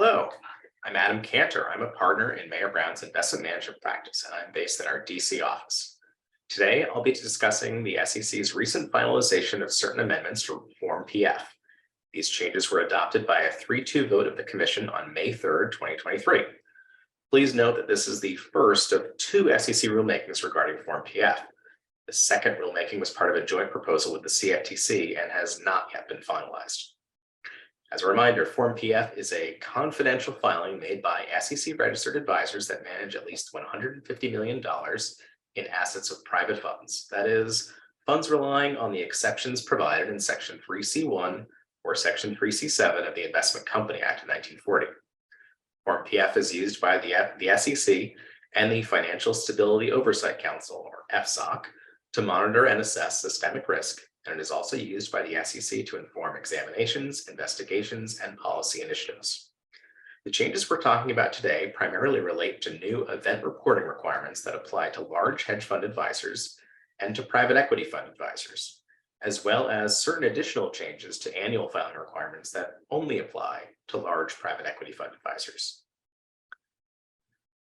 Hello, I'm Adam Kanter. I'm a partner in Mayor Brown's investment management practice, and I'm based in our DC office. Today, I'll be discussing the SEC's recent finalization of certain amendments to Form PF. These changes were adopted by a 3-2 vote of the Commission on May 3rd, 2023. Please note that this is the first of two SEC rulemakings regarding Form PF. The second rulemaking was part of a joint proposal with the CFTC and has not yet been finalized. As a reminder, Form PF is a confidential filing made by SEC registered advisors that manage at least $150 million in assets of private funds. That is, funds relying on the exceptions provided in Section 3C1 or Section 3C7 of the Investment Company Act of 1940. Form PF is used by the SEC and the Financial Stability Oversight Council, or FSOC, to monitor and assess systemic risk, and it is also used by the SEC to inform examinations, investigations, and policy initiatives. The changes we're talking about today primarily relate to new event reporting requirements that apply to large hedge fund advisors and to private equity fund advisors, as well as certain additional changes to annual filing requirements that only apply to large private equity fund advisors.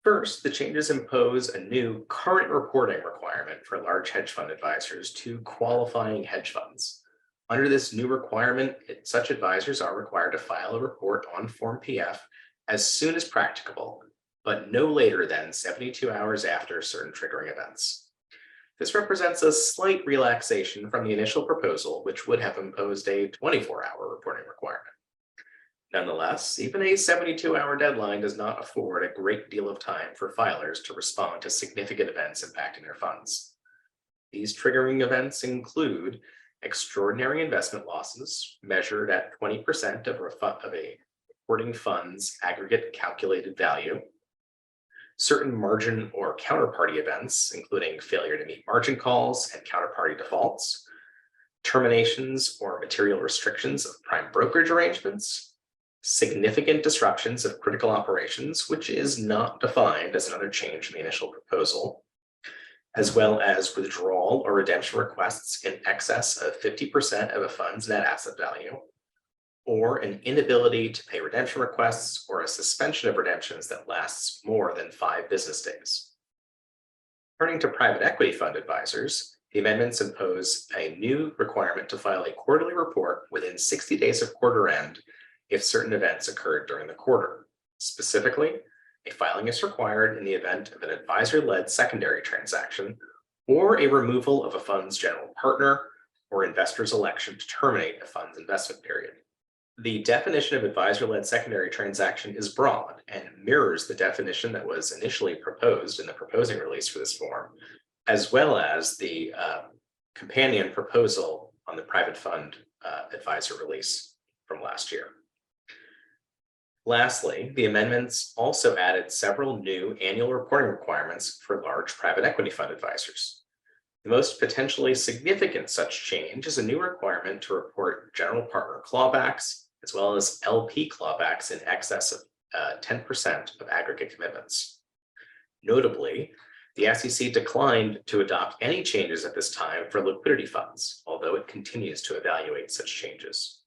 First, the changes impose a new current reporting requirement for large hedge fund advisors to qualifying hedge funds. Under this new requirement, such advisors are required to file a report on Form PF as soon as practicable, but no later than 72 hours after certain triggering events. This represents a slight relaxation from the initial proposal, which would have imposed a 24-hour reporting requirement. Nonetheless, even a 72-hour deadline does not afford a great deal of time for filers to respond to significant events impacting their funds. These triggering events include extraordinary investment losses measured at 20% of a reporting fund's aggregate calculated value, certain margin or counterparty events, including failure to meet margin calls and counterparty defaults, terminations or material restrictions of prime brokerage arrangements, significant disruptions of critical operations, which is not defined as another change in the initial proposal, as well as withdrawal or redemption requests in excess of 50% of a fund's net asset value, or an inability to pay redemption requests or a suspension of redemptions that lasts more than 5 business days. Turning to private equity fund advisors, the amendments impose a new requirement to file a quarterly report within 60 days of quarter end if certain events occurred during the quarter. Specifically, a filing is required in the event of an advisor-led secondary transaction or a removal of a fund's general partner or investor's election to terminate a fund's investment period. The definition of advisor-led secondary transaction is broad and mirrors the definition that was initially proposed in the proposing release for this form, as well as the companion proposal on the private fund advisor release from last year. Lastly, the amendments also added several new annual reporting requirements for large private equity fund advisors. The most potentially significant such change is a new requirement to report general partner clawbacks, as well as LP clawbacks in excess of 10% of aggregate commitments. Notably, the SEC declined to adopt any changes at this time for liquidity funds, although it continues to evaluate such changes.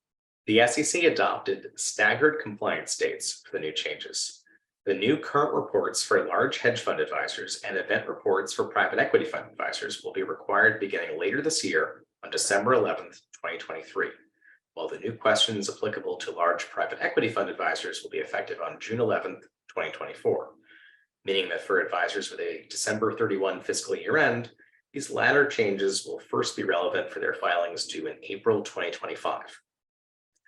The SEC adopted staggered compliance dates for the new changes. The new current reports for large hedge fund advisors and event reports for private equity fund advisors will be required beginning later this year on December 11th, 2023, while the new questions applicable to large private equity fund advisors will be effective on June 11th, 2024, meaning that for advisors with a December 31 fiscal year end, these latter changes will first be relevant for their filings due in April 2025.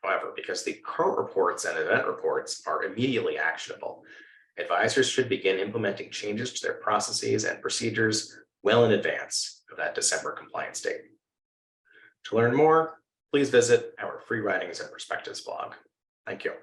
However, because the current reports and event reports are immediately actionable, advisors should begin implementing changes to their processes and procedures well in advance of that December compliance date. To learn more, please visit our Free Writings and Perspectives blog. Thank you.